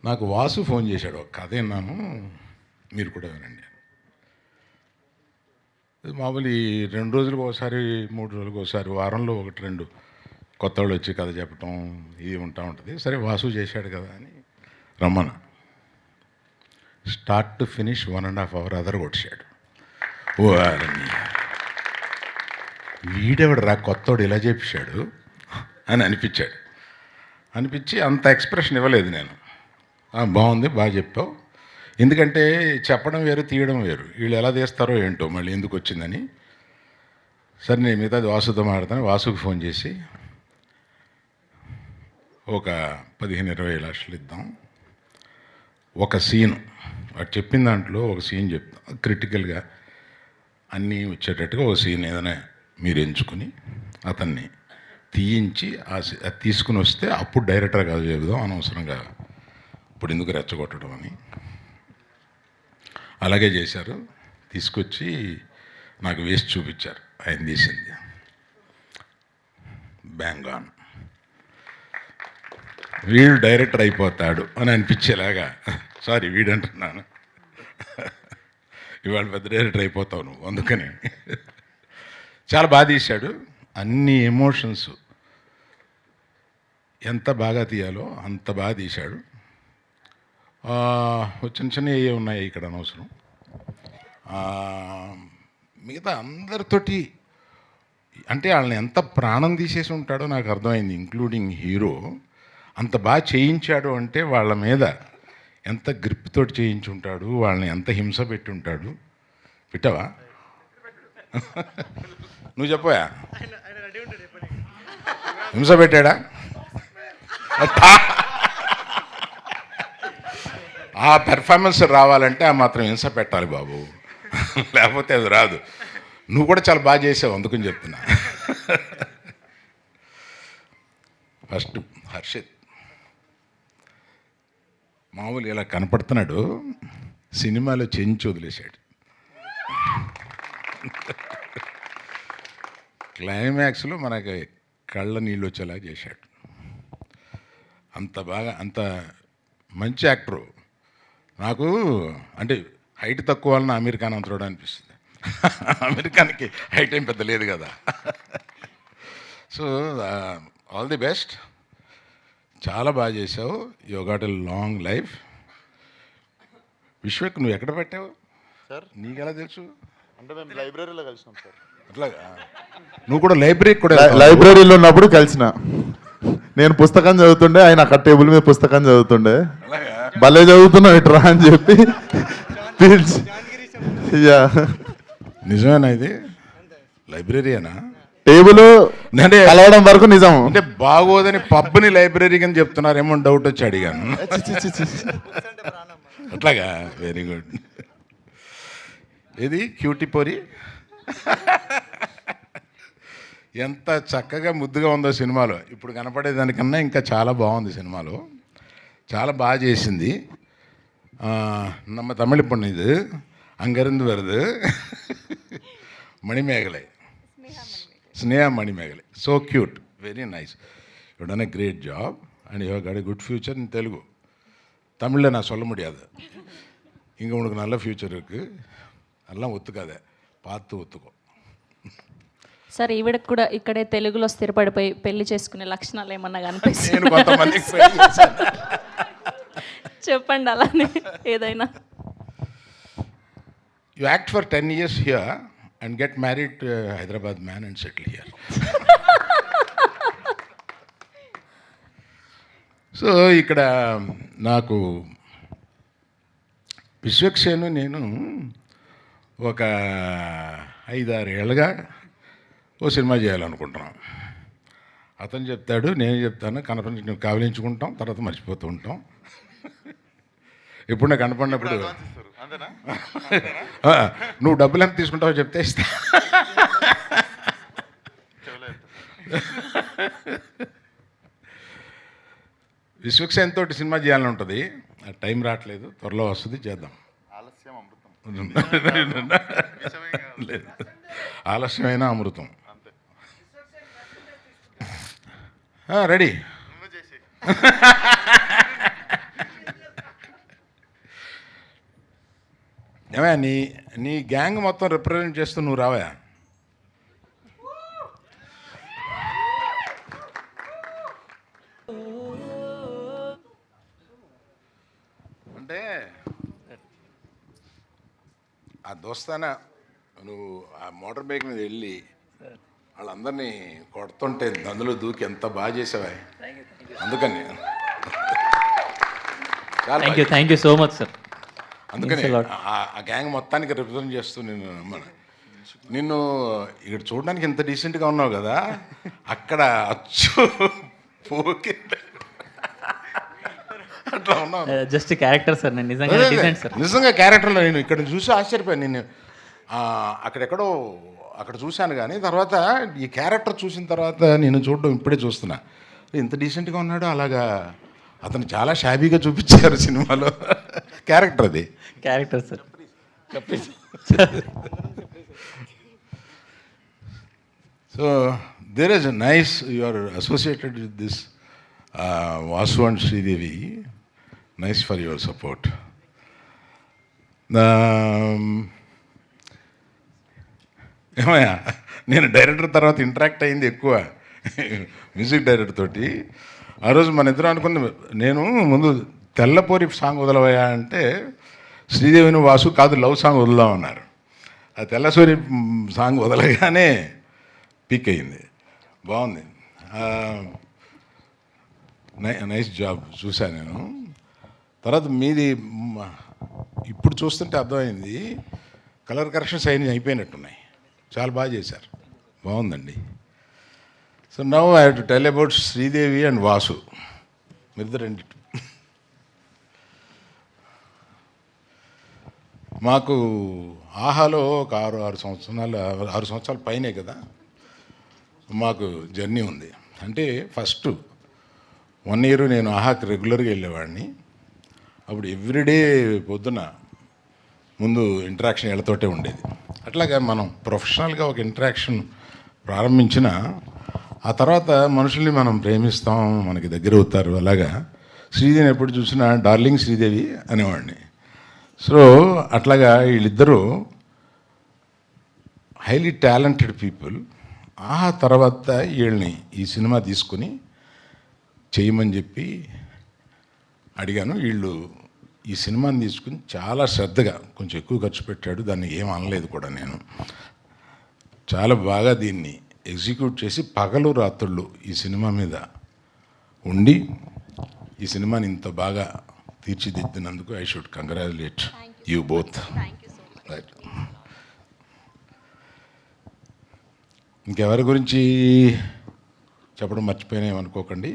నాకు వాసు ఫోన్ చేశాడు, ఒక కథ విన్నాను, మీరు కూడా వినండి. మామూలు ఈ 2 రోజులకు ఒకసారి 3 రోజులకు ఒకసారి వారంలో 1-2 కొత్త వాళ్ళు వచ్చి కథ చెప్పటం ఇది ఉంటా ఉంటుంది. సరే వాసు చేశాడు కదా అని రమ్మన. స్టార్ట్ టు ఫినిష్ 1.5 hour అదరగొట్టాడు. ఓ వీడెవడు రా కొత్తోడు ఇలా చెప్పాడు అని అనిపించి అంత ఎక్స్ప్రెషన్ ఇవ్వలేదు నేను. బాగుంది, బాగా చెప్పావు. ఎందుకంటే చెప్పడం వేరు, తీయడం వేరు. వీళ్ళు ఎలా తీస్తారో ఏంటో, మళ్ళీ ఎందుకు వచ్చిందని. సరే నేను మిగతాది వాసుతో మాట్లాడతాను. వాసుకి ఫోన్ చేసి ఒక 15-20 లక్షలు ఇద్దాం, ఒక సీను వాడు చెప్పిన దాంట్లో ఒక సీన్ చెప్తాం, క్రిటికల్గా అన్నీ వచ్చేటట్టుగా ఒక సీన్ ఏదైనా మీరు ఎంచుకుని అతన్ని తీయించి అది తీసుకుని వస్తే అప్పుడు డైరెక్టర్ కాదు చెబుదాం, అనవసరంగా ఇప్పుడు ఎందుకు రెచ్చగొట్టడం అని. అలాగే చేశారు. తీసుకొచ్చి నాకు వేసి చూపించారు, ఆయన తీసింది. Bang on. వీడు డైరెక్టర్ అయిపోతాడు అని అనిపించేలాగా, సారీ వీడంటున్నాను, ఇవాళ పెద్ద డైరెక్టర్ అయిపోతావు నువ్వు, అందుకని. చాలా బాగా తీశాడు. అన్ని ఎమోషన్స్ ఎంత బాగా తీయాలో అంత బాగా తీశాడు. చిన్న చిన్న ఏ ఉన్నాయి ఇక్కడ అనవసరం. మిగతా అందరితోటి అంటే వాళ్ళని ఎంత ప్రాణం తీసేసి ఉంటాడో నాకు అర్థమైంది, ఇంక్లూడింగ్ హీరో. అంత బాగా చేయించాడు అంటే వాళ్ళ మీద ఎంత గ్రిప్ తోటి చేయించి ఉంటాడు, వాళ్ళని ఎంత హింస పెట్టి ఉంటాడు. పెట్టావా? నువ్వు చెప్పవా? హింస పెట్టాడా? ఆ పెర్ఫార్మెన్స్ రావాలంటే ఆ మాత్రం హింస పెట్టాలి బాబు, లేకపోతే అది రాదు. నువ్వు కూడా చాలా బాగా చేసావు, అందుకని చెప్తున్నా. ఫస్ట్ హర్షిత్ మామూలు ఇలా కనపడుతున్నాడు, సినిమాలో చెంచి వదిలేశాడు. క్లైమాక్స్లో మనకి కళ్ళ నీళ్ళు వచ్చేలా చేశాడు. అంత బాగా, అంత మంచి యాక్టరు. నాకు అంటే హైట్ తక్కువ వాళ్ళని అమీర్ ఖాన్ అంతడు అనిపిస్తుంది. అమీర్ ఖాన్కి హైట్ ఏం పెద్ద లేదు కదా. సో ఆల్ ది బెస్ట్, చాలా బాగా చేసావు. You got a long life. Vishwak నువ్వు ఎక్కడ పెట్టావు సార్? నీకెలా తెలుసు? అంటే మేము లైబ్రరీలో కలిసినాం సార్. అట్లాగా? నువ్వు కూడా లైబ్రరీకి కూడా? లైబ్రరీలో ఉన్నప్పుడు కలిసిన. నేను పుస్తకం చదువుతుండే, ఆయన అక్కడ టేబుల్ మీద పుస్తకం చదువుతుండే. భలే చదువుతున్నావు ఇట్రా అని చెప్పి పిలిచి. నిజమేనా ఇది? లైబ్రరీనా? టేబుల్ అంటే కలవడం వరకు నిజం. అంటే బాగోదని పబ్ని లైబ్రరీ అని చెప్తున్నారేమో డౌట్ వచ్చి అడిగాను. అట్లాగా? Very good. ఇది క్యూటీ పొరి ఎంత చక్కగా ముద్దుగా ఉందో సినిమాలో. ఇప్పుడు కనపడేదానికన్నా ఇంకా చాలా బాగుంది సినిమాలో, చాలా బాగా చేసింది. நம்ம தமிழ் பொண்ணு இது, அங்கேருந்து வருது, Manimegalai, Sneha Manimegalai. So cute, very nice. You done a great job and you got a good future in Telugu. தமிழில் நான் சொல்ல முடியாது. இங்கே உனக்கு நல்ல ஃப்யூச்சர் இருக்குது, அதெல்லாம் ஒத்துக்காத, பார்த்து ஒத்துக்கோ. సార్ ఈవిడకు కూడా ఇక్కడే తెలుగులో స్థిరపడిపోయి పెళ్లి చేసుకునే లక్షణాలు ఏమన్నా కనిపిస్తాయి? నేను కొంతమందికి చెప్పండి అలానే ఏదైనా. You act for 10 years here and get married to Hyderabad man and settle here. So ఇక్కడ నాకు విశ్వక్సేను నేను ఒక 5-6 ఏళ్ళుగా ఓ సినిమా చేయాలనుకుంటున్నాం. అతను చెప్తాడు, నేను చెప్తాను, కనపడి కావలించుకుంటాం, తర్వాత మర్చిపోతూ ఉంటాం. ఇప్పుడు నాకు కనపడినప్పుడు నువ్వు డబ్బులు ఎంత తీసుకుంటావో చెప్తే ఇస్తా. విశ్వక్సేన్ తోటి సినిమా చేయాలని ఉంటుంది, టైం రావట్లేదు, త్వరలో వస్తుంది, చేద్దాం. ఆలస్యమైన అమృతం. రెడీ. ఏమయ్యా నీ గ్యాంగ్ మొత్తం రిప్రజెంట్ చేస్తూ నువ్వు రావా? అంటే ఆ దోస్తానా నువ్వు ఆ మోటార్ బైక్ మీద వెళ్ళి వాళ్ళందరినీ కొడుతుంటే అందులో దూకి ఎంత బాగా చేసావా, అందుకని చాలా thank you so much sir. అందుకని ఆ గ్యాంగ్ మొత్తానికి రిప్రజెంట్ చేస్తూ నిన్ను ఇక్కడ చూడడానికి ఎంత డీసెంట్గా ఉన్నావు కదా, అక్కడ అచ్చు పోకి అట్లా ఉన్నావు. జస్ట్ క్యారెక్టర్ సార్, నేను నిజంగా డీసెంట్ సార్. నిజంగా క్యారెక్టర్లో నేను ఇక్కడ చూసి ఆశ్చర్యపోయాను. నేను అక్కడెక్కడో అక్కడ చూశాను, కానీ తర్వాత ఈ క్యారెక్టర్ చూసిన తర్వాత నేను చూడడం ఇప్పుడే చూస్తున్నా. ఎంత డీసెంట్గా ఉన్నాడో అలాగా అతను చాలా షాబీగా చూపించారు సినిమాలో. క్యారెక్టర్ అది character sir. So there is nice you are associated with this Vasu and Sridevi. Nice for your support. ఏమయ్యా, నేను డైరెక్టర్ తర్వాత ఇంటరాక్ట్ అయింది ఎక్కువ మ్యూజిక్ డైరెక్టర్ తోటి. ఆ రోజు మన ఇద్దరు అనుకుంది, నేను ముందు తెల్లపోరి సాంగ్ వదలవయ్యా అంటే శ్రీదేవిని వాసు కాదు లవ్ సాంగ్ వదులుదామన్నారు. ఆ తెల్లసూరి సాంగ్ వదలగానే పీక్ అయింది, బాగుంది. నైస్ జాబ్ చూశాను నేను. తర్వాత మీది ఇప్పుడు చూస్తుంటే అర్థమైంది, కలర్ కరెక్షన్స్ అయిపోయినట్టున్నాయి, చాలా బాగా చేశారు, బాగుందండి. So now I have to tell about Sridevi and Vasu. మీరిద్దరండి. మాకు ఆహాలో ఒక 6 సంవత్సరాల పైనే కదా మాకు జర్నీ ఉంది. అంటే ఫస్ట్ 1 year నేను ఆహాకి రెగ్యులర్గా వెళ్ళేవాడిని. అప్పుడు ఎవ్రీడే పొద్దున ముందు ఇంటరాక్షన్ వీళ్ళతోటే ఉండేది. అట్లాగా మనం ప్రొఫెషనల్గా ఒక ఇంటరాక్షన్ ప్రారంభించిన ఆ తర్వాత మనుషుల్ని మనం ప్రేమిస్తాం, మనకి దగ్గర అవుతారు. అలాగా శ్రీదేవిని ఎప్పుడు చూసినా డార్లింగ్ శ్రీదేవి అనేవాడిని. సో అట్లాగా వీళ్ళిద్దరూ హైలీ టాలెంటెడ్ పీపుల్. ఆ తర్వాత వీళ్ళని ఈ సినిమా తీసుకుని చేయమని చెప్పి అడిగాను. వీళ్ళు ఈ సినిమాని తీసుకుని చాలా శ్రద్ధగా, కొంచెం ఎక్కువ ఖర్చు పెట్టాడు, దాన్ని ఏం అనలేదు కూడా. నేను చాలా బాగా దీన్ని ఎగ్జిక్యూట్ చేసి పగలు రాత్రుళ్ళు ఈ సినిమా మీద ఉండి ఈ సినిమాని ఇంత బాగా తీర్చిదిద్దినందుకు I should congratulate you both. Right. ఇంకెవరి గురించి చెప్పడం మర్చిపోయినా ఏమనుకోకండి.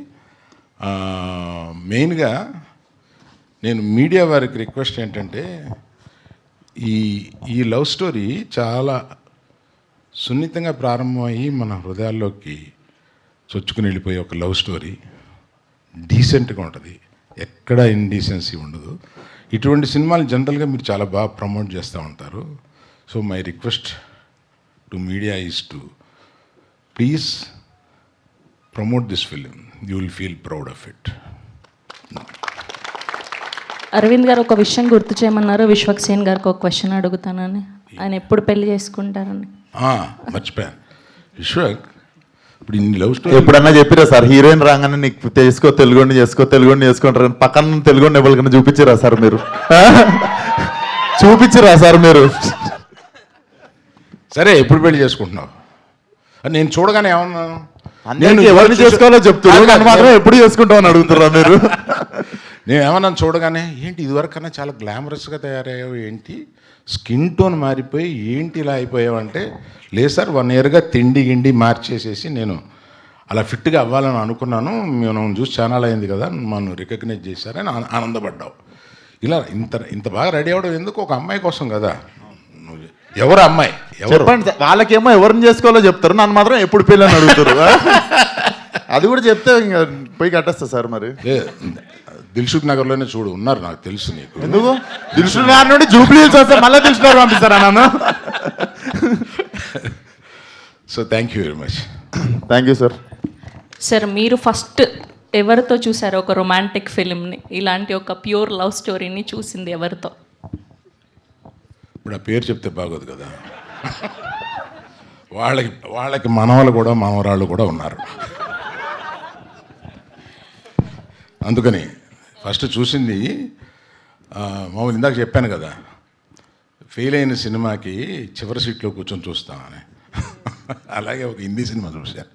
మెయిన్గా నేను మీడియా వారికి రిక్వెస్ట్ ఏంటంటే, ఈ లవ్ స్టోరీ చాలా సున్నితంగా ప్రారంభమయ్యి మన హృదయాల్లోకి చొచ్చుకుని వెళ్ళిపోయే ఒక లవ్ స్టోరీ. డీసెంట్గా ఉంటుంది, ఎక్కడ ఇండీసెన్సీ ఉండదు. ఇటువంటి సినిమాలు జనరల్గా మీరు చాలా బాగా ప్రమోట్ చేస్తూ ఉంటారు. So my request to media is to please promote this film. You will feel proud of it. Aravind garu ఒక విషయం గుర్తు చేయమన్నారు. విశ్వక్సేన్ గారికి ఒక క్వశ్చన్ అడుగుతానని. ఆయన ఎప్పుడు పెళ్లి చేసుకుంటారని. మర్చిపోయాను. విశ్వక్, ఇప్పుడు ఇన్ని లవ్ స్టోరీ ఎప్పుడన్నా చెప్పిరా సార్, హీరోయిన్ రాగానే నీకు తెలుగుని చేసుకుంటారు పక్కన తెలుగుని ఎవరికైనా చూపించిరా సార్ మీరు? చూపించిరా సార్ మీరు? సరే, ఎప్పుడు పెళ్లి చేసుకుంటున్నావు? నేను చూడగానే ఏమన్నాను, నేను ఎవరిని చేసుకోవాలో చెప్తున్నాను, నన్ను మాత్రం ఎప్పుడు చేసుకుంటామని అడుగుతున్నా మీరు? నేను ఏమన్నా చూడగానే, ఏంటి ఇదివరకన్నా చాలా గ్లామరస్గా తయారయ్యావు, ఏంటి స్కిన్ టోన్ మారిపోయి ఏంటి ఇలా అయిపోయావు అంటే, లేదు సార్ 1 yearగా తిండి గిండి మార్చేసేసి నేను అలా ఫిట్గా అవ్వాలని అనుకున్నాను, మనం చూసి ఛానల్ అయింది కదా, మనం రికగ్నైజ్ చేశారని ఆనందపడ్డావు. ఇలా ఇంత బాగా రెడీ అవ్వడం ఎందుకు? ఒక అమ్మాయి కోసం కదా. ఎవరు అమ్మాయి? చెప్పండి. వాళ్ళకేమో ఎవరిని చేసుకోవాలో చెప్తారు, నన్ను మాత్రం ఎప్పుడు పెళ్ళి అని అడుగుతారు. అది కూడా చెప్తే ఇంకా పోయి కట్టేస్తా సార్. మరి దిల్సుఖ్ నగర్లోనే చూడు ఉన్నారు, నాకు తెలుసు. నీకు ఎందుకు దిల్సుఖ్ నగర్ నుండి జూబ్లీ హిల్స్ వస్తే మళ్ళీ దిల్సుఖ్ నగర్ పంపిస్తారా నన్ను? So thank you very much. Thank you sir. Sir, మీరు ఫస్ట్ ఎవరితో చూసారు ఒక రొమాంటిక్ ఫిలింని? ఇలాంటి ఒక ప్యూర్ లవ్ స్టోరీని చూసింది ఎవరితో? ఇప్పుడు ఆ పేరు చెప్తే బాగోదు కదా. వాళ్ళకి మనవలు కూడా మనవరాళ్ళు కూడా ఉన్నారు. అందుకని ఫస్ట్ చూసింది మామూలు ఇందాక చెప్పాను కదా, ఫెయిల్ అయిన సినిమాకి చివరి సీట్లో కూర్చొని చూస్తామని. అలాగే ఒక హిందీ సినిమా చూశాను.